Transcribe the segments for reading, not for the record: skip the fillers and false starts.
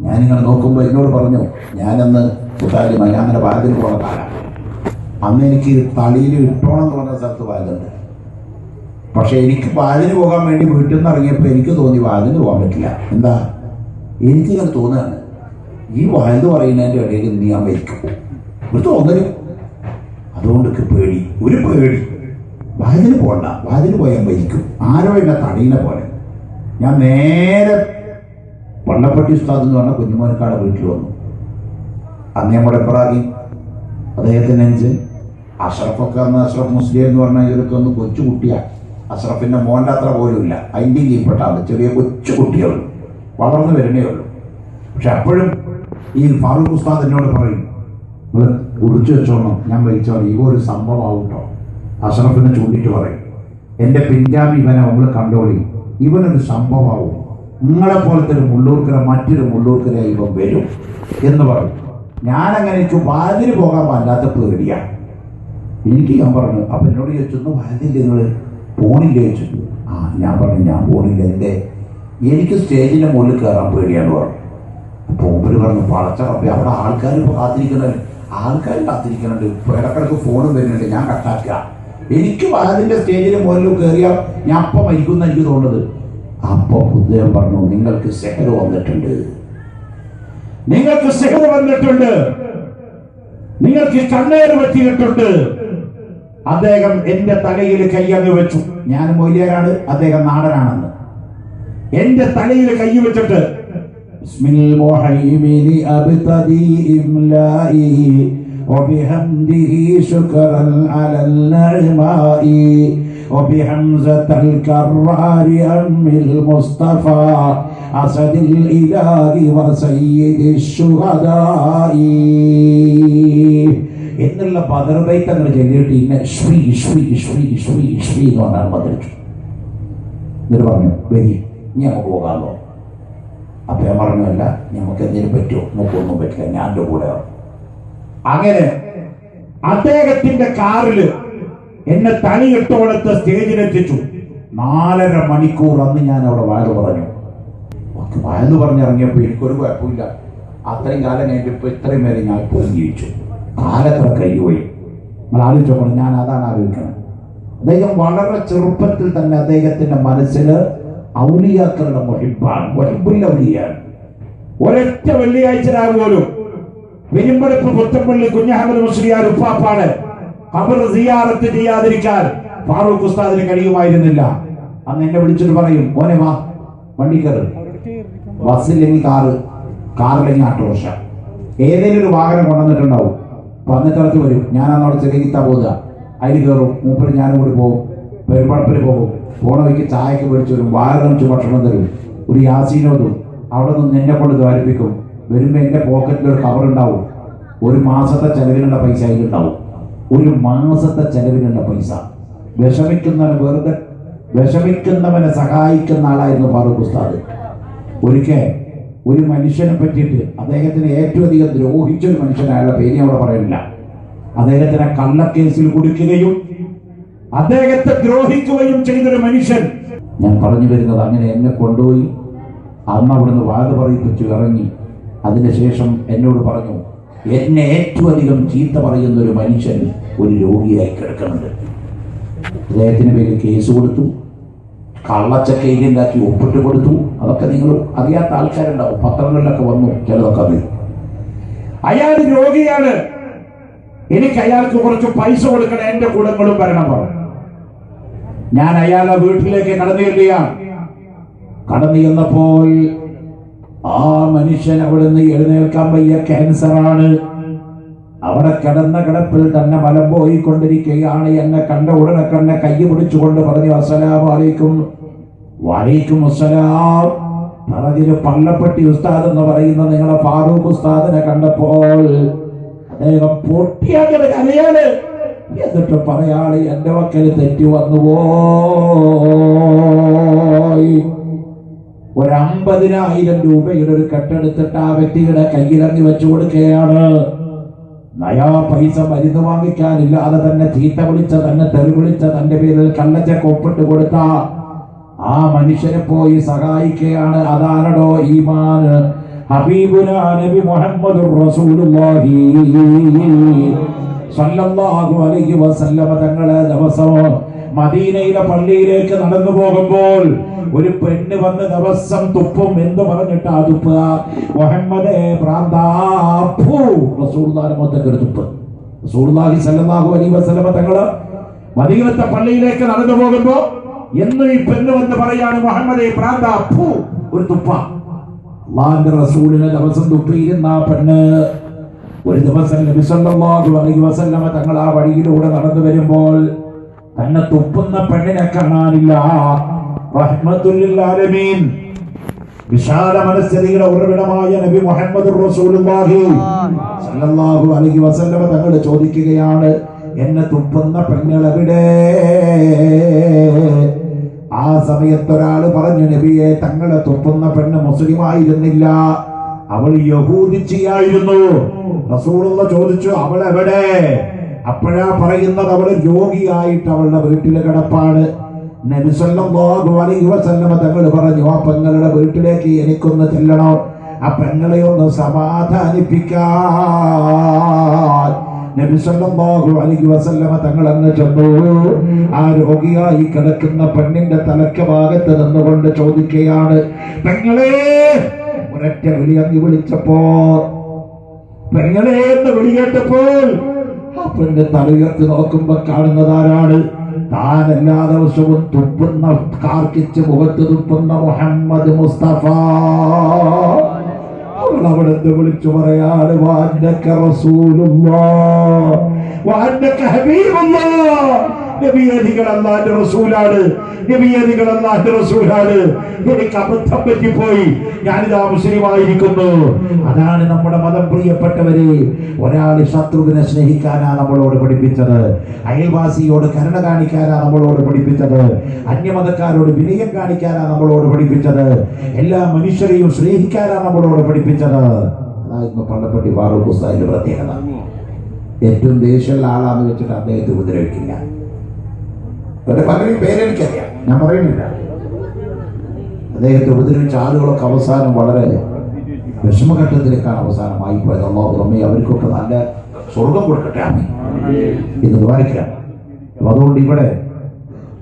ഞാനിങ്ങനെ നോക്കുമ്പോൾ എന്നോട് പറഞ്ഞു, ഞാനന്ന് കുട്ടാലിമായി അങ്ങനെ വാതിൽ പോണ കാലം. അന്ന് എനിക്ക് തളിയിൽ ഇട്ടോണം എന്ന് പറഞ്ഞ സ്ഥലത്ത് വാതിലുണ്ട്. പക്ഷെ എനിക്ക് വാതിന് പോകാൻ വേണ്ടി വീട്ടിൽ നിന്ന് ഇറങ്ങിയപ്പോൾ എനിക്ക് തോന്നി വാതിന് പോകാൻ പറ്റില്ല. എന്താ, എനിക്കിങ്ങനെ തോന്നുകയാണ്, ഈ വാതിൽ പറയുന്നതിൻ്റെ ഇടയിൽ നീ ഞാൻ മരിക്കും ഒരു തോന്നല്. അതുകൊണ്ട് പേടി, ഒരു പേടി. വാതിന് പോകണ്ട, വാതിന് പോയാൽ മരിക്കും, ആരോ എന്നെ തടീനെ പോലെ. ഞാൻ നേരെ പള്ളപ്പട്ടി ഉസ്താദ് എന്ന് പറഞ്ഞ കുഞ്ഞുമോനക്കാട് വീട്ടിൽ വന്നു. അന്ന് നമ്മുടെ ഇബ്രാഹിം അദ്ദേഹത്തിന് അനുസരിച്ച് അഷ്റഫൊക്കെ അന്ന് അഷ്റഫ് മുസ്ലിം എന്ന് പറഞ്ഞാൽ ഇവരൊക്കെ ഒന്ന് കൊച്ചു കുട്ടിയാണ്. അഷ്റഫിൻ്റെ മോൻ്റെ അത്ര പോലും ഇല്ല, അതിൻ്റെ കീഴ്പ്പെട്ടാണ്. ചെറിയ കൊച്ചു കുട്ടികളും വളർന്നു വരണേ ഉള്ളൂ. പക്ഷെ അപ്പോഴും ഈ ഫാറൂഖ് ഉസ്താദ് എന്നോട് പറയും, നിങ്ങൾ കുറിച്ച് വെച്ചോണം, ഞാൻ മരിച്ചോളൂ, ഇവ ഒരു സംഭവമാവും കേട്ടോ. അഷ്റഫിനെ ചൂണ്ടിയിട്ട് പറയും, എൻ്റെ പിൻജാമി ഇവനെ നമ്മൾ കണ്ടോളി, ഇവനൊരു സംഭവമാവും, നിങ്ങളെപ്പോലത്തെ ഒരു മുള്ളൂർക്കര മറ്റൊരു മുള്ളൂർക്കര ഇവൻ വരും എന്ന് പറയും. ഞാനങ്ങനെ എനിക്ക് വാതിന് പോകാൻ വല്ലാത്ത പേടിയാണ് എനിക്ക്. ഞാൻ പറഞ്ഞു, അപ്പം എന്നോട് ചോദിച്ചു, വാതിൽ നിങ്ങൾ പോണില്ലേ ചോദിച്ചു. ഞാൻ പറഞ്ഞു, ഞാൻ പോണില്ല, എനിക്ക് സ്റ്റേജിൻ്റെ മുകളിൽ കയറാൻ പേടിയാന്ന് പറഞ്ഞു. അപ്പോൾ പറഞ്ഞു, പടച്ചറപ്പ അവിടെ ആൾക്കാർ ഇപ്പോൾ കാത്തിരിക്കുന്നുണ്ട്, ആൾക്കാർ കാത്തിരിക്കുന്നുണ്ട്, ഇപ്പോൾ ഇടക്കിടക്ക് ഫോണും വരുന്നുണ്ട്, ഞാൻ കട്ടാക്കുക. എനിക്ക് വാതിൻ്റെ സ്റ്റേജിന് മുകളിൽ കയറിയാൽ ഞാൻ അപ്പം മരിക്കുന്ന എനിക്ക് തോന്നുന്നത്. അപ്പോൾ അദ്ദേഹം പറഞ്ഞു, നിങ്ങൾക്ക് സെഹർ വന്നിട്ടുണ്ട്, നിങ്ങൾക്ക് സെഹർ വന്നിട്ടുണ്ട്, നിങ്ങൾക്ക് കണ്ണേറ് പറ്റിയിട്ടുണ്ട്. അദ്ദേഹം എന്റെ തലയിൽ കൈയങ്ങ് വെച്ചു. ഞാൻ മൊയ്ലിയാരാണ്, അദ്ദേഹം നാടനാണെന്ന്. എന്റെ തലയിൽ കൈ വെച്ചിട്ട് ബിസ്മിൽ മുഹൈമിനി അബ്തദി ഇംലാഇ وبحمده شكرا على النعماء وبحمزة الكرار أم المصطفى أسد الإله وسيد الشهداء എന്നുള്ള ബദർബൈത്ത് അങ്ങനെ ചൊല്ലിയിട്ട് ഇന്നെ ശ്രീ ശ്രീ ശ്രീ ശ്രീ ശ്രീ എന്ന് പറഞ്ഞാൽ മന്ത്രിച്ചു. എന്നിട്ട് പറഞ്ഞു, വരി ഇനി നമുക്ക് പോകാമോ? അപ്പം ഞാൻ പറഞ്ഞല്ല, നമുക്ക് എന്തെങ്കിലും പറ്റുമോ? നമുക്കൊന്നും പറ്റില്ല, ഞാൻ എൻ്റെ കൂടെ. അങ്ങനെ അദ്ദേഹത്തിന്റെ കാറിൽ എന്നെ തലയിട്ടോളത്തെ സ്റ്റേജിലെത്തിച്ചു. 4.5 മണിക്കൂർ അന്ന് ഞാൻ അവിടെ വയത് പറഞ്ഞു. വയത് പറഞ്ഞിറങ്ങിയപ്പോൾ എനിക്കൊരു കുഴപ്പമില്ല. അത്രയും കാലം കഴിഞ്ഞിട്ട് ഇപ്പൊ ഇത്രയും പേരെ ഞാൻ ഇപ്പോഴും ജീവിച്ചു. കാലത്ര കഴിയുപോയി. നമ്മൾ ആലോചിച്ചോക്കണം, ഞാൻ അതാണ് ആലോചിക്കണം. അദ്ദേഹം വളരെ ചെറുപ്പത്തിൽ തന്നെ അദ്ദേഹത്തിന്റെ മനസ്സിൽ ഔലിയാക്കളുടെ മൊഹിബാണ്, മൊഹിബുൽ ഔലിയാണ്. ഒരൊറ്റ വെള്ളിയാഴ്ച രാവ് പോലും വെരുമ്പടപ്പ് പുത്തപ്പള്ളി കുഞ്ഞഹമ്മദ് മുസ്ലിയാർ ഉപ്പാപ്പാണ് ഖബർ സിയാറത്ത് ചെയ്യാതിരിക്കാൻ ഫാറൂഖ് ഉസ്താദിന് കഴിയുമായിരുന്നില്ല. അന്ന് എന്നെ വിളിച്ചിട്ട് പറയും, മോനെ വാ വണ്ടി കയറ്, ബസ്സില്ലെങ്കിൽ കാറില്ലെങ്കിൽ ഓട്ടോറിക്ഷ, ഏതെങ്കിലും ഒരു വാഹനം കൊണ്ടുവന്നിട്ടുണ്ടാവും. വന്നിട്ടിറക്കി വരും. ഞാൻ അന്നവിടെ ചെറിയ പോവുക, അതിൽ കയറും, മൂപ്പര് ഞാനും കൂടി പോകും, പെരുമ്പടപ്പിൽ പോകും. പോണ വയ്ക്ക് ചായക്ക് മേടിച്ചു വരും, വയറിറച്ച് ഭക്ഷണം തരും, ഒരു യാസീനോതും, അവിടെ നിന്ന് എന്നെ കൊണ്ട് ദ്വാരിപ്പിക്കും. വരുമ്പോൾ എൻ്റെ പോക്കറ്റിൽ ഒരു കവർ ഉണ്ടാവും, 1 മാസത്തെ ചെലവിനുള്ള പൈസ അതിലുണ്ടാവും. 1 മാസത്തെ ചെലവിനുള്ള പൈസ. വിഷമിക്കുന്നവനെ സഹായിക്കുന്ന ആളായിരുന്നു ഫാറൂഖ് ഉസ്താദ്. ഒരിക്കൽ ഒരു മനുഷ്യനെ പറ്റിയിട്ട് അദ്ദേഹത്തിന് ഏറ്റവും അധികം ദ്രോഹിച്ചൊരു മനുഷ്യനായുള്ള പേര് അവിടെ പറയുന്നില്ല. അദ്ദേഹത്തിനെ കള്ളക്കേസിൽ കുടുക്കുകയും അദ്ദേഹത്തെ ദ്രോഹിക്കുകയും ചെയ്തൊരു മനുഷ്യൻ. ഞാൻ പറഞ്ഞു വരുന്നത്, അങ്ങനെ എന്നെ കൊണ്ടുപോയി അന്ന് അവിടുന്ന് വാത് പറയിപ്പിച്ചു ഇറങ്ങി. അതിനുശേഷം എന്നോട് പറഞ്ഞു, എന്നെ ഏറ്റവും അധികം ചീത്ത പറയുന്ന ഒരു മനുഷ്യൻ ഒരു രോഗിയായി കിടക്കുന്നുണ്ട്. അദ്ദേഹത്തിന് പേര് കേസ് കൊടുത്തു, കള്ളച്ചക്കയിലുണ്ടാക്കി ഒപ്പിട്ട് കൊടുത്തു. അതൊക്കെ നിങ്ങൾ അറിയാത്ത ആൾക്കാരുണ്ടാവും, പത്രങ്ങളിലൊക്കെ വന്നു, ചിലതൊക്കെ അറിയും. അയാൾ രോഗിയാണ്, എനിക്ക് അയാൾക്ക് കുറച്ച് പൈസ കൊടുക്കണം, എന്റെ കുടുംബങ്ങളും വരണം പറഞ്ഞു. ഞാൻ അയാളെ വീട്ടിലേക്ക് കടന്നു ചെന്നപ്പോൾ ആ മനുഷ്യൻ അവിടുന്ന് എഴുന്നേൽക്കാൻ വയ്യ, ക്യാൻസറാണ്. അവിടെ കിടന്ന കിടപ്പിൽ തന്നെ മലം പോയിക്കൊണ്ടിരിക്കുകയാണ്. എന്നെ കണ്ട ഉടനെ കണ്ണെ കൈ പിടിച്ചുകൊണ്ട് പറഞ്ഞു, അസ്സലാമു അലൈക്കും. വലൈക്കും അസ്സലാം. പറഞ്ഞൊരു പള്ളപ്പട്ടി ഉസ്താദ് എന്ന് പറയുന്ന നിങ്ങളെ ഫാറൂഖ് ഉസ്താദിനെ കണ്ടപ്പോൾ അദ്ദേഹം പൊട്ടിയാകെ കരയാണ്. എന്നിട്ട് പറയാള്, എന്റെ മക്കള് തെറ്റി വന്നുപോയി. 50,000 രൂപയുടെ ഒരു കെട്ടെടുത്തിട്ട് ആ വ്യക്തിയുടെ കയ്യിലിറങ്ങി വെച്ചു കൊടുക്കുകയാണ്. നയാ പൈസ മരുന്ന് വാങ്ങിക്കാനില്ലാതെ തന്നെ ചീത്ത വിളിച്ച, തന്നെ തെറി വിളിച്ച, തന്റെ പേരിൽ കള്ളച്ചക്ക് ഒപ്പിട്ട് കൊടുത്ത ആ മനുഷ്യനെ പോയി സഹായിക്കുകയാണ്. അതാണോ ഈമാൻ. ഹബീബുന നബി മുഹമ്മദുർ റസൂലുള്ളാഹി സ്വല്ലല്ലാഹു അലൈഹി വസല്ലമ തങ്ങളെ ദിവസം മദീനയിലെ പള്ളിയിലേക്ക് നടന്നു പോകുമ്പോൾ ഒരു പെണ്ണ് വന്ന് ദിവസം തുപ്പും എന്ന് പറഞ്ഞിട്ട് ആ തുപ്പുക. മുഹമ്മദേ പ്രാന്താപ്പൂ റസൂലുള്ളാഹിന്റെ മുഖത്തേക്ക് ഒരു തുപ്പ്. റസൂലുള്ളാഹി സ്വല്ലല്ലാഹു അലൈഹി വസല്ലമ തങ്ങള് മദീനത്തെ പള്ളിയിലേക്ക് നടന്നു പോകുമ്പോ എന്ന് ഈ പെണ്ണ് വന്ന് പറയാണ്, മുഹമ്മദേ പ്രാന്താപ്പൂ ഒരു തുപ്പ. അല്ലാഹുവിന്റെ റസൂലിനെ ദിവസം തുപ്പിയിരുന്ന ആ പെണ്ണ് ഒരു ദിവസം നബി സല്ലല്ലാഹു അലൈഹി വസല്ലമ തങ്ങൾ ആ വഴിയിലൂടെ നടന്നു വരുമ്പോൾ തന്നെ തുപ്പുന്ന പെണ്ണിനെ കാണാനില്ല. റഹ്മത്തുൽ ലിൽ ആലമീൻ, വിശാല മനസ്സരിയുടെ ഉറവിടമായ നബി മുഹമ്മദ് റസൂലുള്ളാഹി സല്ലല്ലാഹു അലൈഹി വസല്ലമ തങ്ങൾ ചോദിക്കുകയാണ്, എന്നെ തുപ്പുന്ന പെണ്ണുകൾ എവിടെ? ആ സമയത്ത് ഒരാൾ പറഞ്ഞു, നബിയെ തങ്ങളെ തുപ്പുന്ന പെണ്ണ് മുസ്ലിം ആയിരുന്നില്ല, അവൾ യഹൂദിച്ചിയായിരുന്നു. റസൂലുള്ള ചോദിച്ചു, അവൾ എവിടെ? അപ്പോഴാ പറയുന്നത്, അവൾ രോഗിയായിട്ട് അവളുടെ വീട്ടിലെ കിടപ്പാണ്. നബി സല്ലല്ലാഹു അലൈഹി വസല്ലമ തങ്ങൾ പറഞ്ഞു, ആ പെങ്ങളുടെ വീട്ടിലേക്ക് എനിക്കൊന്ന് ചെല്ലണം, ആ പെങ്ങളെ ഒന്ന് സമാധാനിപ്പിക്കാൻ. നബി സല്ലല്ലാഹു അലൈഹി വസല്ലമ തങ്ങൾ അങ്ങ് ചെന്നു. ആ രോഗിയായി കിടക്കുന്ന പെണ്ണിന്റെ തലക്ക് ഭാഗത്ത് നിന്നുകൊണ്ട് ചോദിക്കുകയാണ്, പെങ്ങളെ. ഒരൊറ്റ വിളി അങ്ങ് വിളിച്ചപ്പോ, പെങ്ങളെ എന്ന് വിളി കേട്ടപ്പോൾ ആ പെണ്ണ് തലയുയർത്തി നോക്കുമ്പോ കാണുന്നതാരാണ്? താൻ എല്ലാ ദിവസവും തുപ്പുന്ന, കാർക്കിച്ച് മുഖത്ത് തുപ്പുന്ന മുഹമ്മദ് മുസ്തഫ. അവിടുന്ന് വിളിച്ചു പറയാണ്, വഅന്നക റസൂലുള്ളാഹ് വഅന്നക ഹബീബുള്ളാഹ്. നബിയെ നിങ്ങൾ അല്ലാഹുവിന്റെ റസൂലാണ്, നബിയെ നിങ്ങൾ അല്ലാഹുവിന്റെ റസൂലാണ്. എനിക്ക് അബദ്ധം പറ്റിപ്പോയി, ഞാനിതാ മുസ്ലിമായിരിക്കുന്നു. അതാണ് നമ്മുടെ മതം. പ്രിയപ്പെട്ടവരെ, ഒരാൾ ശത്രുവിനെ സ്നേഹിക്കാനാ നമ്മളോട് പഠിപ്പിച്ചത്, അയൽവാസിയോട് കരുണ കാണിക്കാനാ നമ്മളോട് പഠിപ്പിച്ചത്, അന്യമതക്കാരോട് വിനയം കാണിക്കാനാ നമ്മളോട് പഠിപ്പിച്ചത്, എല്ലാ മനുഷ്യരെയും സ്നേഹിക്കാനാ നമ്മളോട് പഠിപ്പിച്ചത്. അതായിരുന്നു പള്ളപ്പട്ടി ഫാറൂഖ് ഉസ്താദിന്റെ പ്രത്യേകത. ഏറ്റവും ദേഷ്യമുള്ള ആളാന്ന് വെച്ചിട്ട് അദ്ദേഹത്തെ ഉപദ്രവിക്കില്ല. പലരും പേരെനിക്കറിയാം, ഞാൻ പറയുന്നില്ല. അദ്ദേഹത്തെ ഉപദ്രവിച്ച ആളുകളൊക്കെ അവസാനം വളരെ വിഷമഘട്ടത്തിലേക്കാണ് അവസാനമായി പോയത്. അല്ലാഹു നമ്മെ അവർക്കൊക്കെ നല്ല സ്വർഗം കൊടുക്കട്ടെ, ആമീൻ എന്ന് ദ്വാരക്കാം. അതുകൊണ്ട് ഇവിടെ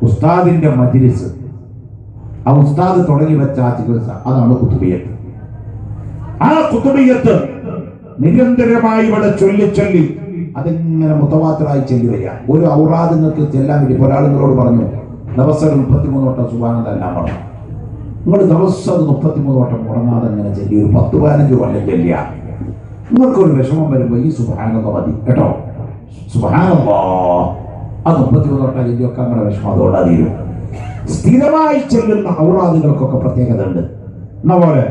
ഉസ്താദിന്റെ മജ്ലിസ്, ആ ഉസ്താദ് തുടങ്ങി വെച്ച ആ ചികിത്സ, അതാണ് കുത്തുബിയത്ത്. ആ കുത്തുബിയത്ത് നിരന്തരമായി ഇവിടെ ചൊല്ലി അതിങ്ങനെ മുത്തവാത്തിറായി ചെല്ലി വരിക. ഒരു ഔറാദ് നിങ്ങൾക്ക് ചെല്ലാൻ വേണ്ടി ഒരാൾ നിങ്ങളോട് പറഞ്ഞു, ദിവസം 33 വട്ടം സുബ്ഹാനല്ലാഹ് എല്ലാം പറഞ്ഞു. നിങ്ങൾ ദിവസം 33 വട്ടം മുടങ്ങാതെ അങ്ങനെ ചെല്ലി ഒരു 10-15 കൊല്ലം ചെല്ലിയ നിങ്ങൾക്കൊരു വിഷമം വരുമ്പോൾ ഈ സുബ്ഹാനല്ലാഹ് മതി കേട്ടോ. സുബ്ഹാനല്ലാഹ് അത് 33 വട്ടം ചെല്ലിയൊക്കെ അങ്ങനെ വിഷമം അതോടെ തീരും. സ്ഥിരമായി ചെല്ലുന്ന ഔറാദുകൾക്കൊക്കെ പ്രത്യേകത ഉണ്ട്. എന്ന പോലെ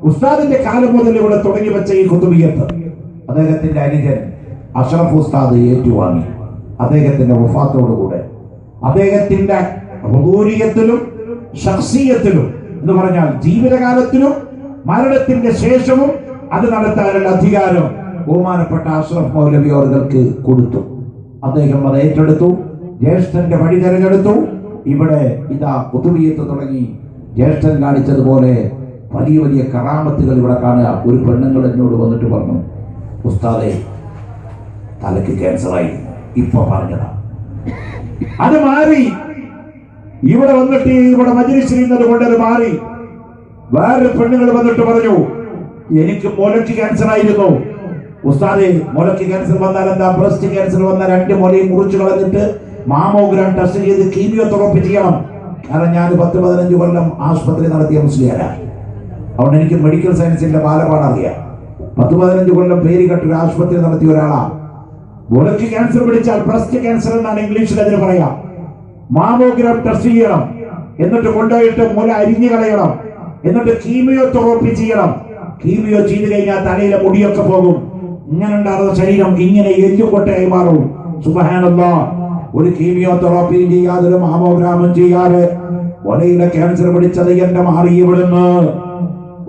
ഉസ്താദിന്റെ കാലം മുതൽ ഇവിടെ തുടങ്ങി വെച്ച ഈ കുത്തുബിയത്ത് അദ്ദേഹത്തിന്റെ അനുജൻ അഷ്റഫ് ഉസ്താദ് ഏറ്റുവാങ്ങി. അദ്ദേഹത്തിന്റെ വഫാത്തോടുകൂടെ അദ്ദേഹത്തിന്റെ ഹുദൂരിയത്തിലും ശഖ്സിയത്തിലും എന്ന് പറഞ്ഞാൽ ജീവിതകാലത്തിലും മരണത്തിന്റെ ശേഷവും അത് നടത്താനുള്ള അധികാരം ബഹുമാനപ്പെട്ട അഷ്റഫ് മൗലവി അവർക്ക് കൊടുത്തു. അദ്ദേഹം അത് ഏറ്റെടുത്തു, ജ്യേഷ്ഠന്റെ വഴി തെരഞ്ഞെടുത്തു. ഇവിടെ ഇതാ കുത്തുബിയത്ത് തുടങ്ങി. ജ്യേഷ്ഠൻ കാണിച്ചതുപോലെ വലിയ വലിയ കറാമത്തുകൾ ഇവിടെ കാണുക. ഒരു പെണ്ണുങ്ങൾ എന്നോട് വന്നിട്ട് പറഞ്ഞു, ഉസ്താദേ തലയ്ക്ക് ക്യാൻസറായി, ഇപ്പൊ പറഞ്ഞതാ, അത് മാറി. ഇവിടെ വന്നിട്ട് ഇവിടെ മജ്‌ലിസിൽ ഇരുന്നത് കൊണ്ട് അത് മാറി. വേറെ പെണ്ണുങ്ങൾ വന്നിട്ട് പറഞ്ഞു, എനിക്ക് മുലയ്ക്ക് ക്യാൻസർ ആയിരുന്നു ഉസ്താദേ. മുലയ്ക്ക് ക്യാൻസർ വന്നാൽ എന്താ, ബ്രസ്റ്റ് ക്യാൻസർ വന്നാൽ 2 മുലയും മുറിച്ചു കളഞ്ഞിട്ട് മാമോഗ്രാം ടെസ്റ്റ് ചെയ്ത് കീമിയോതെറാപ്പി ചെയ്യണം. കാരണം ഞാൻ 10-15 കൊല്ലം ആശുപത്രി നടത്തിയ മുസ്ലിയാരാ. അതുകൊണ്ട് എനിക്ക് മെഡിക്കൽ സയൻസിന്റെ ബാലപാഠം അറിയാം. 10-15 കൊല്ലം പേര് കെട്ടൊരു ആശുപത്രി നടത്തിയ ഒരാളാ. മുലയ്ക്ക് ക്യാൻസർ പിടിച്ചാൽ ബ്രസ്റ്റ് ക്യാൻസർ എന്നാണ് ഇംഗ്ലീഷിൽ അതിന് പറയാം. മാമോഗ്രാം ടെസ്റ്റ് ചെയ്യണം, എന്നിട്ട് കൊണ്ടുപോയിട്ട് മുല അരിഞ്ഞു കളയണം, എന്നിട്ട് കീമിയോതെറാപ്പി ചെയ്യണം. കീമിയോ ചെയ്ത് കഴിഞ്ഞാൽ തലയിലെ മുടിയൊക്കെ പോകും. ഇങ്ങനെ ഉണ്ടാകുന്ന ശരീരം ഇങ്ങനെ എല്ലുകൊട്ടയായി മാറും. സുബ്ഹാനല്ലാഹ്. ഒരു കീമിയോതെറാപ്പിയും ചെയ്യാതെ ഒരു മാമോഗ്രാമും ചെയ്യാതെ മുലയുടെ ക്യാൻസർ പിടിച്ചത് എന്റെ മാറിയിവിടുന്ന്.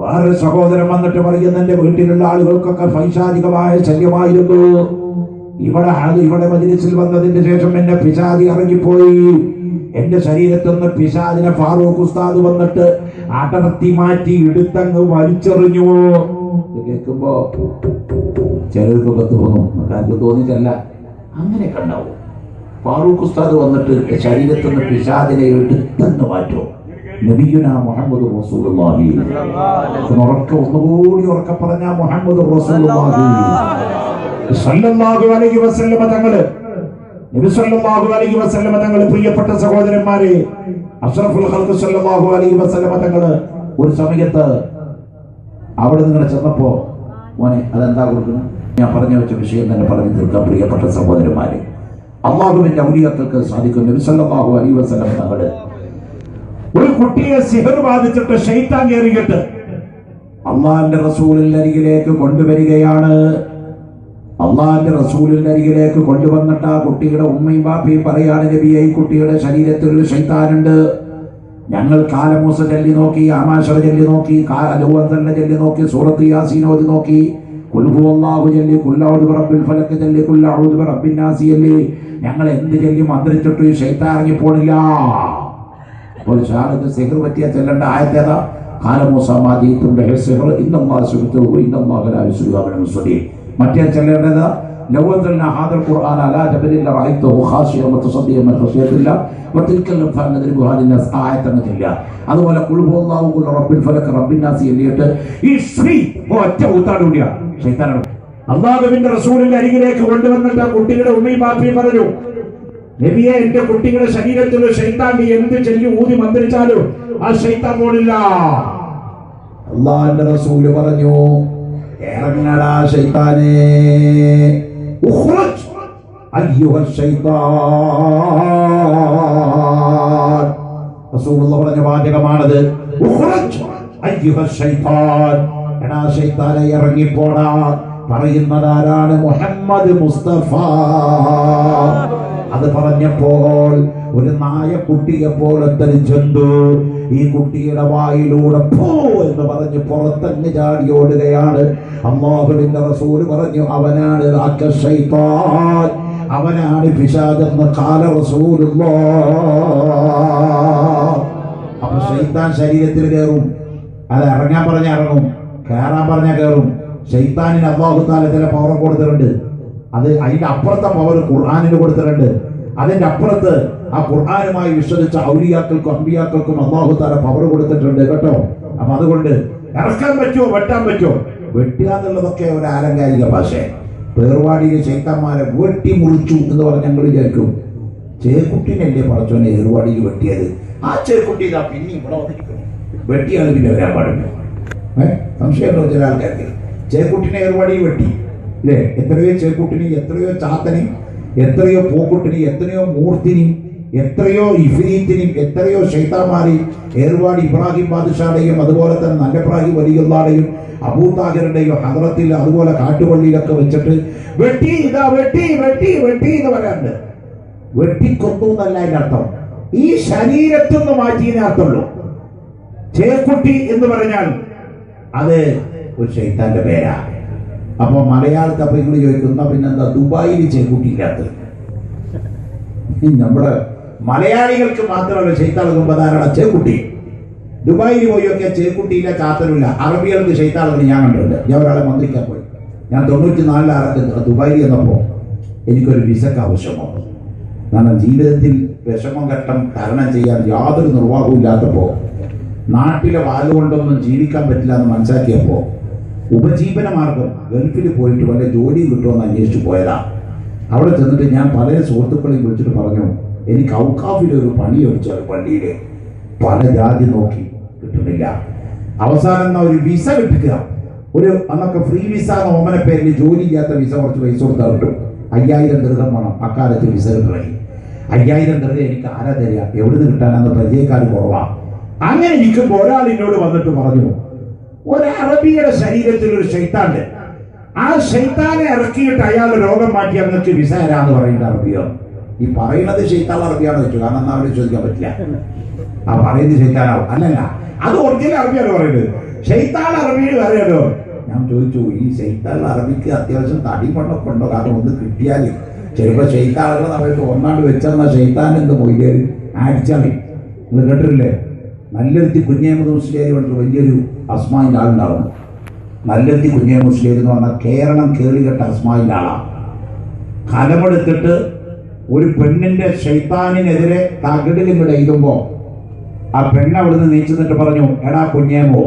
വേറെ സഹോദരൻ വന്നിട്ട് പറയുന്ന, എന്റെ വീട്ടിലുള്ള ആളുകൾക്കൊക്കെ പൈശാചികമായ ശല്യമായിരുന്നു. ഇവിടെ മജ്‌ലിസിൽ വന്നതിന് ശേഷം എന്നെ പിശാചി ഇറങ്ങിപ്പോയി. എന്റെ ശരീരത്തിൽ നിന്ന് പിശാചിനെ ഫാറൂഖ് ഉസ്താദ് വന്നിട്ട് അടർത്തി മാറ്റി എടുത്തങ്ങ് വലിച്ചെറിഞ്ഞു. കേൾക്കുമ്പോ ചിലർക്കൊക്കെ തോന്നും, കാര്യം തോന്നിയിട്ടല്ല, അങ്ങനെയൊക്കെ ഉണ്ടാവും. ഫാറൂഖ് ഉസ്താദ് വന്നിട്ട് ശരീരത്തിൽ നിന്ന് പിശാചിനെ എടുത്തങ്ങ് മാറ്റുമോ? നബിയുനാ മുഹമ്മദ് റസൂലുള്ളാഹി ഒന്നുകൂടി ഉറക്കെ പറഞ്ഞ മുഹമ്മദ് റസൂലുള്ളാഹി സല്ലല്ലാഹു അലൈഹി വസല്ലമ തങ്ങള്, നബി സല്ലല്ലാഹു അലൈഹി വസല്ലമ തങ്ങള്, പ്രിയപ്പെട്ട സഹോദരന്മാരെ, അഷ്റഫുൽ ഖൽഖ് സല്ലല്ലാഹു അലൈഹി വസല്ലമ തങ്ങള് ഒരു സമയത്ത് അവിടെ നിങ്ങൾ ചെന്നപ്പോ, മോനെ അതെന്താ കൊടുക്കണം, ഞാൻ പറഞ്ഞു വെച്ച വിഷയം തന്നെ പറഞ്ഞു തീർക്കാം. പ്രിയപ്പെട്ട സഹോദരന്മാരെ, അള്ളാഹുവിന്റെ ഔലിയാക്കൾക്ക് സാധിക്കും. നബി സല്ലല്ലാഹു അലൈഹി വസല്ലമ തങ്ങള് ഒരു കുട്ടിയെ സിഹർ ബാധിച്ചിട്ട് ശൈത്താൻ കയറിയിട്ട് അള്ളാഹിന്റെ റസൂലിന്റെ അരികിലേക്ക് കൊണ്ടുവരികയാണ്. അള്ളാഹിന്റെ റസൂലിന്റെ അരികിലേക്ക് കൊണ്ടുവന്നിട്ട് ആ കുട്ടിയുടെ ഉമ്മയും ബാപ്പയും പറയാണ്, നബിയെ, ഈ കുട്ടിയുടെ ശരീരത്തിൽ ഒരു ശൈത്താനുണ്ട്. ഞങ്ങൾ കാലമൂസ ചൊല്ലി നോക്കി, ആമാശറ ചൊല്ലി നോക്കി, ലൗവന്തല്ല ചൊല്ലി നോക്കി, സൂറത്ത് യാസീൻ ഓതി നോക്കി, ഖുൽ ഹുവല്ലാഹു ചൊല്ലി, ഖുൽ അഊദു ബിറബ്ബിൽ ഫലക് ചൊല്ലി, ഖുൽ അഊദു ബിറബ്ബിൻ നാസ് ചൊല്ലി, ഞങ്ങൾ എന്ത് ചൊല്ലി മന്ത്രിച്ചിട്ട് ഈ ശൈത്താൻ ഇറങ്ങി പോണില്ല. അപ്പോൾ ഷാഹിദ് സിഹർ പറ്റിയ ചെല്ലേണ്ട ആയത്തേതാ? മറ്റേ ചെല്ലേണ്ടത് അതുപോലെ അള്ളാഹുവിന്റെ റസൂലിന്റെ അരികിലേക്ക് കൊണ്ടുവന്നിട്ട് ആ കുട്ടിയുടെ ഉമ്മയും ബാപ്പയും പറഞ്ഞു, നബിയെ, എന്റെ കുട്ടിയുടെ ശരീരത്തിൽ ശൈത്താൻ എന്ത് ചൊല്ലി ഊതി മന്ത്രിച്ചാലും ആ ശൈത്താൻ പോണില്ല. അള്ളാഹുവിന്റെ റസൂല് പറഞ്ഞു, ഇറങ്ങടാ ശൈത്താനേ, ഉഖ്റുജ് അയ്യുഹ ശൈത്താൻ. റസൂലുള്ളാഹി പറഞ്ഞ വാചകമാണത്, ഉഖ്റുജ് അയ്യുഹ ശൈത്താൻ. എടാ ശൈത്താനെ, ഇറങ്ങിപ്പോടാ. പറയുന്നതാരാണ്? മുഹമ്മദ് മുസ്തഫ. അത് പറഞ്ഞപ്പോൾ ഒരു നായക്കുട്ടിയെ പോലത്തെ ജന്തു ഈ കുട്ടിയുടെ വായിലൂടെ പോ എന്ന് പറഞ്ഞ് പുറത്തങ്ങ് ചാടി ഓടുകയാണ്. അല്ലാഹുവിന്റെ റസൂൽ പറഞ്ഞു, അവനാണ് ശൈത്താൻ, അവനാണ് പിശാചെന്ന് ഖാല റസൂലുള്ളാഹ്. അപ്പൊ ശൈത്താൻ ശരീരത്തിൽ കയറും. അത് ഇറങ്ങാൻ പറഞ്ഞാൽ ഇറങ്ങും, കയറാൻ പറഞ്ഞാൽ കയറും. ശൈത്താനിന് അല്ലാഹു തആല ചില പവർ കൊടുത്തിട്ടുണ്ട്. അത് അതിന്റെ അപ്പുറത്തെ പവർ ഖുർആനിന് കൊടുത്തിട്ടുണ്ട്. അതിന്റെ അപ്പുറത്ത് ആ ഖുർആനുമായി വിശ്വസിച്ച ഔലിയാക്കൾക്കും അമ്പിയാക്കൾക്കും അല്ലാഹു തആല പവർ കൊടുത്തിട്ടുണ്ട് കേട്ടോ. അപ്പൊ അതുകൊണ്ട് ഇറക്കാൻ പറ്റുമോ, വെട്ടാൻ പറ്റുമോ? വെട്ടുക എന്നുള്ളതൊക്കെ ഒരു ആലങ്കാരിക ഭാഷ. പേർവാടിയിലെ ശൈത്താന്മാരെ വെട്ടി മുറിച്ചു എന്ന് പറഞ്ഞ് ഞങ്ങൾ വിചാരിക്കും, ചേക്കുട്ടിനല്ലേ പടച്ചോനെ ഏർവാടിയിൽ വെട്ടിയത്, ആ ചേക്കുട്ടി ഇതാ പിന്നെ ഇവിടെ വന്നിരിക്കുന്നു, വെട്ടിയാണ് പിന്നെ വരാൻ പാടില്ല. സംശയമുണ്ടോ ചില ആൾക്കാർക്ക്? ചേക്കുട്ടിനെ ഏർവാടിയിൽ വെട്ടി അല്ലേ? എത്രയോ ചേക്കുട്ടിനെയും എത്രയോ ചാത്തനെയും എത്രയോ പൂക്കുട്ടിനെയും എത്രയോ മൂർത്തിനെയും എത്രയോ ഇഫ്രീത്തിനെയും എത്രയോ ശൈത്താന്മാരെയും ഏർവാടി ഇബ്രാഹിം ബാദുഷായുടെയും അതുപോലെ തന്നെ നല്ലപ്രാഹി വലിയുള്ളാടെയും അബൂതാഹിറിന്റെയും ഹദ്റത്തിൽ അതുപോലെ കാട്ടുപള്ളിയിലൊക്കെ വെച്ചിട്ട് വെട്ടി ഇതാ വെട്ടി വെട്ടി വെട്ടി എന്ന് പറയാറുണ്ട്. വെട്ടിക്കൊന്നു എന്നല്ല അതിന്റെ അർത്ഥം, ഈ ശരീരത്തിൽ നിന്ന് മാറ്റിയതിനെ അർത്ഥമുള്ളൂ. ചേക്കുട്ടി എന്ന് പറഞ്ഞാൽ അത് ഒരു ശൈത്താന്റെ പേരാ. അപ്പൊ മലയാളത്തെ അപ്പൊ നിങ്ങൾ ചോദിക്കുന്ന പിന്നെന്താ ദുബായിൽ ചേക്കുട്ടിയില്ലാത്തത്? നമ്മുടെ മലയാളികൾക്ക് മാത്രമല്ല ശൈത്താളുകൾ ധാരാളം ചേക്കുട്ടി. ദുബായിൽ പോയൊക്കെ ചേക്കുട്ടിയില്ല, ചാത്തനുമില്ല. അറബികൾക്ക് ശൈത്താളുകൾ ഞാൻ കണ്ടിട്ടുണ്ട്. ഞാൻ ഒരാളെ മന്ത്രിക്കാൻ പോയി. ഞാൻ 94 ദുബായിൽ ചെന്നപ്പോ എനിക്കൊരു വിസക്ക് ആവശ്യമാണ്. കാരണം ജീവിതത്തിൽ വിഷമം ഘട്ടം തരണം ചെയ്യാൻ യാതൊരു നിർവാഹവും ഇല്ലാത്തപ്പോ, നാട്ടിലെ വാലുകൊണ്ടൊന്നും ജീവിക്കാൻ പറ്റില്ല എന്ന് മനസ്സിലാക്കിയപ്പോ ഉപജീവന മാർഗം ഗൾഫിൽ പോയിട്ട് വല്ല ജോലിയും കിട്ടുമെന്ന് അന്വേഷിച്ചു പോയതാ. അവിടെ ചെന്നിട്ട് ഞാൻ പല സുഹൃത്തുക്കളെയും വിളിച്ചിട്ട് പറഞ്ഞു, എനിക്ക് ഔക്കാഫിലൊരു പണി ഒഴിച്ചാൽ പള്ളിയിൽ പല ജാതി നോക്കി കിട്ടുന്നില്ല. അവസാനം ഒരു വിസ കിട്ടുക, ഒരു അന്നൊക്കെ ഫ്രീ വിസ എന്ന ഓമന പേരിൽ ജോലി ചെയ്യാത്ത വിസ കുറച്ച് പൈസ കൊടുത്താൽ കിട്ടും. 5000 ദിർഹം വേണം അക്കാലത്ത് വിസ കിട്ടണമെങ്കിൽ. 5000 ദിർഹം എനിക്ക് ആരാ തരിക, എവിടുന്ന് കിട്ടാനെന്ന് പരിചയക്കാർ കുറവാണ്. അങ്ങനെ ഇരിക്കുമ്പോൾ ഒരാൾ എന്നോട് വന്നിട്ട് പറഞ്ഞു, ഒരു അറബിയുടെ ശരീരത്തിൽ ഒരു ശൈത്താണ്ട്, ആ ശൈത്താനെ ഇറക്കിയിട്ട് അയാൾ രോഗം മാറ്റി അങ്ങക്ക് വിസ തരാന്ന് പറയുന്നത് അറബിയോ? ഈ പറയുന്നത് ശൈത്താൻ അറബിയാണെന്ന് വെച്ചു, കാരണം എന്നാ അവിടെ ചോദിക്കാൻ പറ്റില്ല. ആ പറയുന്നത് ശൈത്താനാവും. അല്ലല്ല, അത് ഒറിജിനൽ അറബിയാണ് പറയുന്നത്. ശൈത്താൻ അറബിയിൽ അറിയാലോ. ഞാൻ ചോദിച്ചു, ഈ ശൈത്താൻ അറബിക്ക് അത്യാവശ്യം തടിമണ്ണൊക്കെ ഉണ്ടോ? കാരണം ഒന്ന് കിട്ടിയാൽ ചിലപ്പോൾ ശൈത്താളുകൾ നമ്മൾക്ക് ഒന്നാണ്ട് വെച്ചെന്ന ശൈത്താൻ എന്ത് മൊയ്യേര് അടിച്ചാളി. നിങ്ങൾ കേട്ടിട്ടില്ലേ? നല്ലൊരുത്തി കുഞ്ഞഹമ്മദ് മുസ്ലിയാർ പറഞ്ഞിട്ട് വലിയൊരു അസ്മായിൻ്റെ ആളുണ്ടാവുന്നു. നല്ലൊരുത്തി കുഞ്ഞഹമ്മദ് മുസ്ലിയാർ എന്ന് പറഞ്ഞാൽ കേരളം കേളികെട്ട അസ്മായിൻ്റെ ആളാണ്. കലമെടുത്തിട്ട് ഒരു പെണ്ണിന്റെ ശൈത്താനിനെതിരെ തകിടിലിങ്ങോട്ട് എഴുതുമ്പോ ആ പെണ്ണ് അവിടുന്ന് നീച്ചിട്ട് പറഞ്ഞു, എടാ കുഞ്ഞേമോ,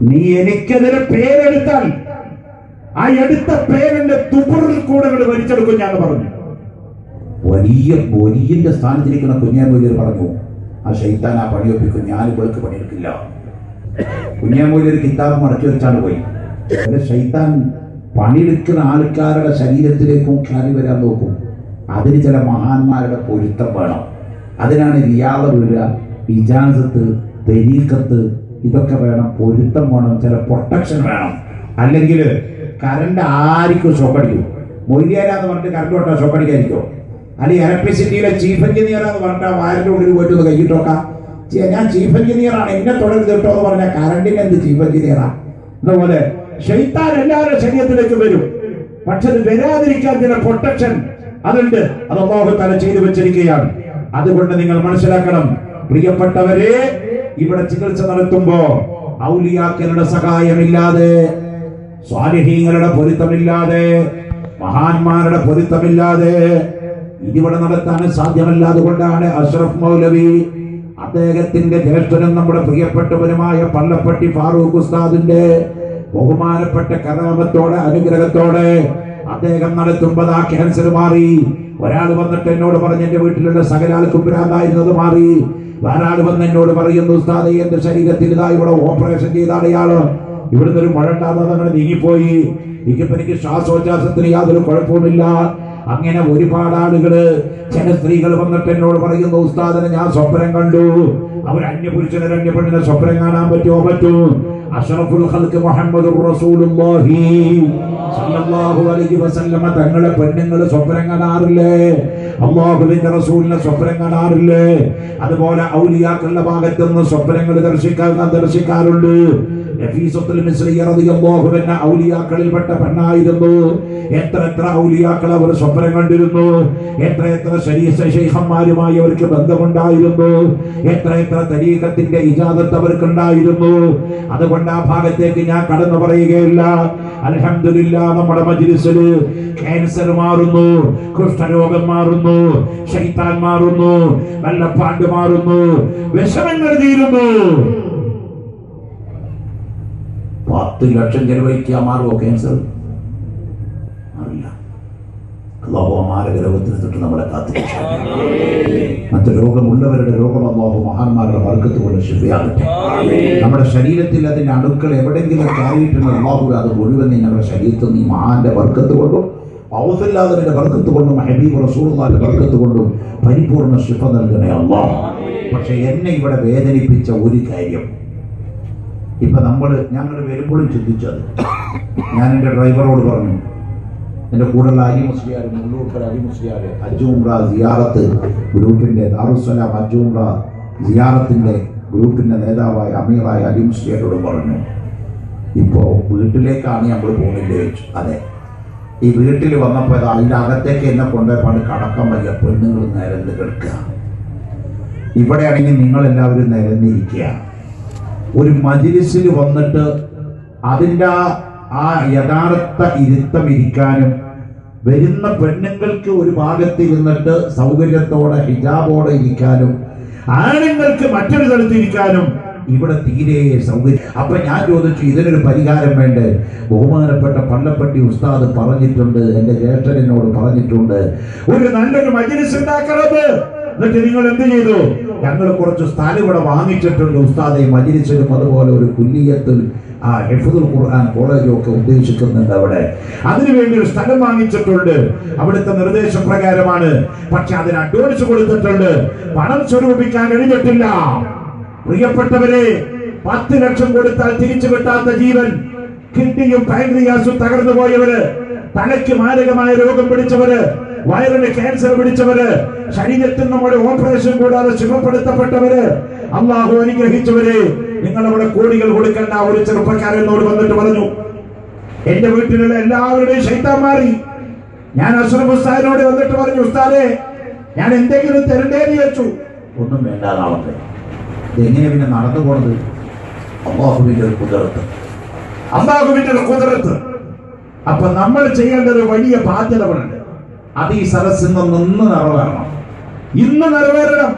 നീ എനിക്കെതിരെ പേരെടുത്താൽ ആ എടുത്ത പേരിന്റെ തുബറിൽ കൂടെ ഇവിടെ വലിച്ചെടുക്കും ഞാൻ പറഞ്ഞു. വലിയ സ്ഥാനത്തിരിക്കുന്ന കുഞ്ഞേമൂലർ പറഞ്ഞു, ആ ശൈത്താൻ ആ പണിയൊപ്പിക്കും, ഞാൻ ഇവൾക്ക് പണിയെടുക്കില്ല. കുഞ്ഞേമൂലർ കിതാബ് മടക്കി വെച്ചാണ് പോയി. ശൈത്താൻ പണിയെടുക്കുന്ന ആൾക്കാരുടെ ശരീരത്തിലേക്കും കയറി വരാൻ നോക്കും. അതിന് ചില മഹാന്മാരുടെ പൊരുത്തം വേണം. അതിനാണ് റിയാദ് വീഴുക, ഇജാസത്ത്, തെരീക്കത്ത്, ഇതൊക്കെ വേണം. പൊരുത്തം വേണം, ചില പ്രൊട്ടക്ഷൻ വേണം. അല്ലെങ്കിൽ കറണ്ട് ആർക്കും ഷോക്കടിക്കും. മൊയ്യാരാന്ന് പറഞ്ഞിട്ട് കറണ്ട് തൊട്ടാൽ ഷോക്കടിക്കാതിരിക്കോ? അല്ലെങ്കിൽ ഇലക്ട്രിസിറ്റിയിലെ ചീഫ് എഞ്ചിനീയറാന്ന് പറഞ്ഞാൽ വയറിന്റെ ഉള്ളിൽ പോയിട്ട് ഒന്ന് കൈയിട്ടോക്കാം, ഞാൻ ചീഫ് എഞ്ചിനീയറാണ് എന്നെ തുടരുത് കേട്ടോ എന്ന് പറഞ്ഞാൽ കറണ്ടിന് എന്ത് ചീഫ് എഞ്ചിനീയറാ? അതുപോലെ ശൈത്താൻ എല്ലാവരുടെ ശരീരത്തിലേക്ക് വരും. പക്ഷെ അത് വരാതിരിക്കാൻ ചില പ്രൊട്ടക്ഷൻ അതുണ്ട്. അത് അല്ലാഹു തആല ചെയ്തു വെച്ചിരിക്കുകയാണ്. അതുകൊണ്ട് നിങ്ങൾ മനസ്സിലാക്കണം പ്രിയപ്പെട്ടവരെ, ഇവിടെ ചികിത്സ നടത്തുമ്പോ ഔലിയാക്കളുടെ സഹായമില്ലാതെ, സ്വാലിഹീങ്ങളുടെ പൊരുത്തമില്ലാതെ, മഹാന്മാരുടെ പൊരുത്തമില്ലാതെ ഇതിവിടെ നടത്താൻ സാധ്യമല്ലാതെ കൊണ്ടാണ് അഷ്റഫ് മൗലവി അദ്ദേഹത്തിന്റെ ജ്യേഷ്ഠനും നമ്മുടെ പ്രിയപ്പെട്ടവരുമായ പള്ളപ്പട്ടി ഫാറൂഖ് ഉസ്താദിന്റെ ബഹുമാനപ്പെട്ട കറാമത്തോടെ അനുഗ്രഹത്തോടെ അദ്ദേഹം നടത്തുമ്പോൾ ആ ക്യാൻസർ മാറി. ഒരാൾ വന്നിട്ട് എന്നോട് പറഞ്ഞു എന്റെ വീട്ടിലുള്ള സകലാൾക്കും ഭ്രാന്തായിരുന്നത് മാറി. വേറാൾ വന്ന് എന്നോട് പറയുന്നു, ഉസ്താദേ എന്റെ ശരീരത്തിൽ ഇതാ ഇവിടെ ഓപ്പറേഷൻ ചെയ്താണ് ഇയാള്, ഇവിടുന്ന് ഒരു മഴ ഉണ്ടാകാതെ അങ്ങനെ നീങ്ങിപ്പോയി, എനിക്ക് ശ്വാസോച്ഛ്വാസത്തിന് യാതൊരു കുഴപ്പവുമില്ല. അങ്ങനെ ഒരുപാട് ആളുകള്, ചില സ്ത്രീകൾ വന്നിട്ട് എന്നോട് പറയുന്നു, ഉസ്താദിനെ ഞാൻ സ്വപ്നം കണ്ടു. അവർ അന്യപുരുഷനെ അന്യപ്പെണ്ണിനെ സ്വപ്നം കാണാൻ പറ്റും. അഷ്റഫുൽ ഖൽഖ് മുഹമ്മദുർ റസൂലുള്ളാഹി സ്വല്ലല്ലാഹു അലൈഹി വസല്ലമ തങ്ങളെ പെണ്ണുങ്ങൾ സ്വപ്നം കാണാറില്ലേ? അല്ലാഹുവിന്റെ റസൂലിനെ സ്വപ്നം കാണാറില്ലേ? അതുപോലെ ഔലിയാക്കളുടെ ഭാഗത്തുനിന്ന് സ്വപ്നങ്ങൾ ദർശിക്കാറുണ്ട്. നഫീസത്തുൽ മിസ്രിയ റളിയല്ലാഹു അൻഹ ഔലിയാക്കളിൽപ്പെട്ട പെണ്ണായിരുന്നു. എത്ര ഔലിയാക്കൾ അവർ സ്വപ്നം കണ്ടിരുന്നു. എത്ര ശൈഖന്മാരുമായി അവർക്ക് ബന്ധമുണ്ടായിരുന്നു. എത്ര തരീഖത്തിന്റെ ഇജാദത്ത് അവർക്കുണ്ടായിരുന്നു. അതുകൊണ്ട് ആ ഭാഗത്തേക്ക് ഞാൻ കടന്നു പറയുകയില്ല. അൽഹംദുലില്ലാ, നമ്മുടെ മജ്ലിസിൽ ക്യാൻസർ മാറുന്നു, കുഷ്ഠരോഗം മാറുന്നു, ശൈത്താൻ മാറുന്നു, വെള്ളപ്പാണ്ട് മാറുന്നു, വിഷമങ്ങൾ തീരുന്നു. 10 ലക്ഷം ചെലവഴിക്കാൻ മാറുമോ ക്യാൻസർ? അറിയില്ല. അല്ലാഹു മാരക രോഗത്തിന് തൊട്ട് നമ്മളെ കാത്തിരക്ഷിക്കട്ടെ. മറ്റു രോഗമുള്ളവരുടെ രോഗം അല്ലാഹു മഹാന്മാരുടെ ബർക്കത്ത് കൊണ്ട് ശിഫയാകട്ടെ. നമ്മുടെ ശരീരത്തിൽ അതിന്റെ അണുക്കൾ എവിടെയെങ്കിലും കയറിയിട്ടുള്ള അല്ലാഹു അത് മുഴുവൻ ഞങ്ങളുടെ ശരീരത്തിൽ നീ മഹാന്റെ ബർക്കത്ത് കൊണ്ടും ഔഫില്ലാദന്റെ ബർക്കത്ത് കൊണ്ടും ഹബീബ് റസൂലുള്ളാഹിന്റെ ബർക്കത്ത് കൊണ്ടും പരിപൂർണ്ണ ശിഫ നൽകണേ അല്ലാഹ്. പക്ഷെ എന്നെ ഇവിടെ വേദനിപ്പിച്ച ഒരു കാര്യം, ഇപ്പൊ ഞങ്ങൾ വരുമ്പോഴും ചിന്തിച്ചത്, ഞാൻ എൻ്റെ ഡ്രൈവറോട് പറഞ്ഞു, എൻ്റെ കൂടെയുള്ള അലി മുസ്ലിയാർ, മുള്ളൂർക്കൽ അലി മുസ്ലിയാർ ഹജ്ജ് ഉംറ സിയാറത്ത് ഗ്രൂപ്പിൻ്റെ, ദാറുസ്സലാം ഹജ്ജ് ഉംറ സിയാറത്തിൻ്റെ ഗ്രൂപ്പിൻ്റെ നേതാവായ അമീറായ അലി മുസ്ലിയാരോട് പറഞ്ഞു, ഇപ്പോൾ വീട്ടിലേക്കാണ് നമ്മൾ പോകുന്നില്ലേ ചോദിച്ചു. അതെ, ഈ വീട്ടിൽ വന്നപ്പോൾ അതിൻ്റെ അകത്തേക്ക് എന്നെ കൊണ്ടുപോയപ്പോൾ കടക്കാൻ വയ്യ, പെണ്ണുങ്ങൾ നിരന്ന് കിടക്കുക. ഇവിടെയാണെങ്കിൽ നിങ്ങളെല്ലാവരും നിരന്നിരിക്കുക. ഒരു മജ്‌ലിസിൽ വന്നിട്ട് അതിൻ്റെ ആ യഥാർത്ഥ ഇരുത്തം ഇരിക്കാനും, വരുന്ന പെണ്ണുങ്ങൾക്ക് ഒരു ഭാഗത്ത് ഇരുന്നിട്ട് സൗകര്യത്തോടെ ഹിജാബോടെ ഇരിക്കാനും, ആണുങ്ങൾക്ക് മറ്റൊരു സ്ഥലത്തിരിക്കാനും ഇവിടെ തീരെ സൗകര്യം. അപ്പൊ ഞാൻ ചോദിച്ചു, ഇതിനൊരു പരിഹാരം വേണ്ടേ? ബഹുമാനപ്പെട്ട പള്ളപ്പട്ടി ഉസ്താദ് പറഞ്ഞിട്ടുണ്ട്, എന്റെ ജ്യേഷ്ഠനോട് പറഞ്ഞിട്ടുണ്ട്, ഒരു നല്ലൊരു മജ്‌ലിസ് ഉണ്ടാക്കണത്. എന്നിട്ട് നിങ്ങൾ എന്ത് ചെയ്തു? ഞങ്ങൾ കുറച്ച് സ്ഥലം ഇവിടെ വാങ്ങിച്ചിട്ടുണ്ട് ഉസ്താദെ, മജ്‌ലിസിലും അതുപോലെ ഒരു കുല്ലിയത്തിൽ ഹിഫ്ദുൽ ഖുർആൻ കോളേജും ഒക്കെ ഉദ്ദേശിക്കുന്നുണ്ട് അവിടെ. അതിനുവേണ്ടി ഒരു സ്ഥലം വാങ്ങിച്ചിട്ടുണ്ട്. അവിടുത്തെ നിർദ്ദേശപ്രകാരമാണ്. പക്ഷെ അതിന് അഡ്വാൻസ് കൊടുത്തിട്ടുണ്ട്, പണം സ്വരൂപിക്കാൻ കഴിഞ്ഞിട്ടില്ല. പ്രിയപ്പെട്ടവരെ, 10 ലക്ഷം കൊടുത്താൽ തിരിച്ചു കിട്ടാത്ത ജീവൻ, കിഡ്നിയും പാൻക്രിയാസും തകർന്നു പോയവര്, തലയ്ക്ക് മാരകമായ രോഗം പിടിച്ചവര്, വയറിന് ക്യാൻസർ പിടിച്ചവര്, ശരീരത്തിൽ നമ്മുടെ ഓപ്പറേഷൻ കൂടാതെ സുഖപ്പെടുത്തപ്പെട്ടവര്, അള്ളാഹു അനുഗ്രഹിച്ചവര്, നിങ്ങൾ അവിടെ കോടികൾ കൊടുക്കേണ്ട. ഒരു ചെറുപ്പക്കാരനോട് വന്നിട്ട് പറഞ്ഞു, എന്റെ വീട്ടിലുള്ള എല്ലാവരുടെയും ശൈത്താൻ മാറി. ഞാൻ അഷ്റഫ് ഉസ്താദിനോട് വന്നിട്ട് പറഞ്ഞു, ഉസ്താദേ ഞാൻ എന്തെങ്കിലും തരണ്ടേന്ന് ചോദിച്ചു. ഒന്നും വേണ്ടാതാവട്ടെ. ഇതെങ്ങനെ പിന്നെ നടന്നു പോണത്? അല്ലാഹുവിന്റെ ഒരു ഖുദ്റത്ത്, അല്ലാഹുവിന്റെ ഒരു ഖുദ്റത്ത്. അപ്പൊ നമ്മൾ ചെയ്യേണ്ട ഒരു വലിയ ബാധ്യതകളുണ്ട്. അത് ഈ സദസ്സിൽ നിന്ന് നിറവേറണം. ഇന്ന് നിറവേറണം.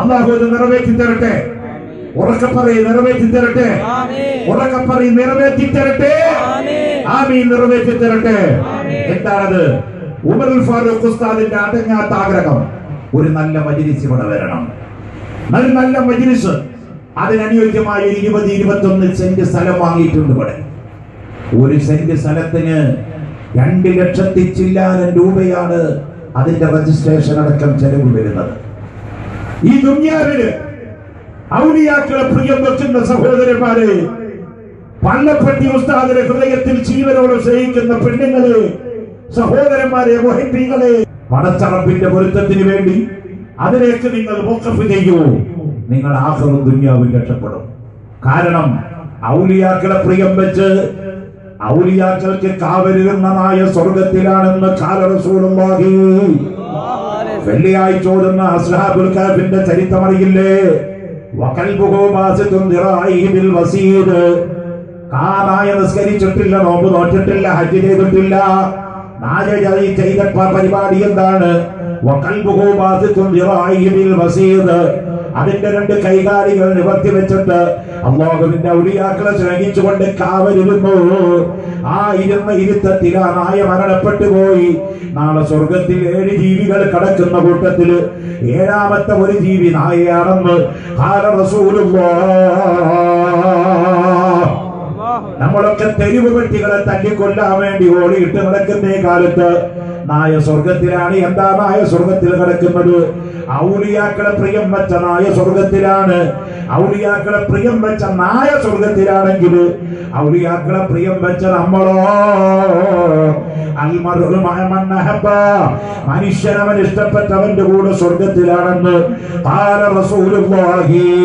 അല്ലാഹു ഇത് നിറവേറ്റി തരട്ടെ. ഉറക്കപ്പറയും നിറവേറ്റി തരട്ടെ. ഉറക്കപ്പറയും നിറവേറ്റി തരട്ടെ. ആമീൻ, നിറവേറ്റി തരട്ടെ. എന്താണത്? ഉമറുൽ ഫാറൂഖ് ഉസ്താദിന്റെ അടങ്ങാത്ത ആഗ്രഹം ഒരു നല്ല മജ്‌ലിസ് ഇവിടെ വരണം. നല്ല മജ്‌ലിസ്. അതിനനുയോജ്യമായ 20-21 സെന്റ് സ്ഥലം വാങ്ങിയിട്ടുണ്ട് ഇവിടെ. ഒരു സെന്റ് സ്ഥലത്തിന് 2 ലക്ഷത്തി ചില്ലാനം രൂപയാണ് അതിന്റെ രജിസ്ട്രേഷൻ അടക്കം ചെലവ് വരുന്നത്. ഈ ദുനിയാവില് ഔലിയാക്കളെ പ്രിയം വെക്കുന്ന സഹോദരന്മാരെ, പള്ളപ്പെട്ടി ഉസ്താദിന്റെ ഹൃദയത്തിൽ ജീവനോട് സ്നേഹിക്കുന്ന പെണ്ണുങ്ങളെ, സഹോദരന്മാരെ, മുഹബ്ബീകളെ, പടച്ചറപ്പിന്റെ പൊരുത്തത്തിന് വേണ്ടി അതിലേക്ക് നിങ്ങൾ വഖഫ് ചെയ്യൂ. നിങ്ങൾ ആഖിറത്തും ദുനിയാവും രക്ഷപ്പെടും. കാരണം ഔലിയാക്കളെ പ്രിയം വെച്ച് ഔലിയാക്കൾക്ക് കാവലിരുന്ന നായ സ്വർഗത്തിലാണെന്ന് ഖാല റസൂലുള്ളാഹി. വെള്ളിയാഴ്ച ഓടുന്ന അസ്ഹാബുൽ കഹ്ഫിന്റെ ചരിത്രം അറിയില്ലേ? വഖൽബുഹു ബാസിതുൻ ദിറാഇഹി ബിൽ വസീദ്. കാനായ നിസ്കരിച്ചിട്ടില്ല, നോമ്പ് നോറ്റിട്ടില്ല, ഹജ്ജ് ചെയ്തിട്ടില്ല. നായയായി ചെയ്ത പരിപാടി എന്താണ്? വഖൽബുഹു ബാസിതുൻ ദിറാഇഹി ബിൽ വസീദ്. അതിന്റെ 2 കൈകാലികൾ നിവർത്തി വെച്ചിട്ട് അല്ലാഹുവിന്റെ ഔലിയാക്കളെ സ്നേഹിച്ചുകൊണ്ട് കാവലിരുന്നു. ആ ഇരുത്തത്തിൽ ആ നായ മരണപ്പെട്ടു പോയി. നാളെ സ്വർഗത്തിൽ 7 ജീവികൾ കടക്കുന്ന കൂട്ടത്തിൽ 7ാമത്തെ ഒരു ജീവി നായയാണെന്ന് ഖാല റസൂലുള്ളാഹ്. നമ്മളൊക്കെ തെരുവ് പെട്ടികളെ തല്ലിക്കൊല്ലാൻ വേണ്ടി ഓടിയിട്ട് നടക്കുന്ന ഈ കാലത്ത് നായ സ്വർഗത്തിലാണ്. എന്താ നായ സ്വർഗത്തിൽ കിടക്കുന്നത്? ഔലിയാക്കളെ പ്രിയം വെച്ച നായ സ്വർഗത്തിലാണ്. ഔലിയാക്കളെ പ്രിയം വെച്ച നായ സ്വർഗത്തിലാണെങ്കിൽ ഔലിയാക്കളെ പ്രിയം വെച്ച നമ്മളോ മനുഷ്യനവൻ ഇഷ്ടപ്പെട്ടവന്റെ കൂടെ സ്വർഗത്തിലാണെന്ന് ഖാല റസൂലുള്ളാഹി.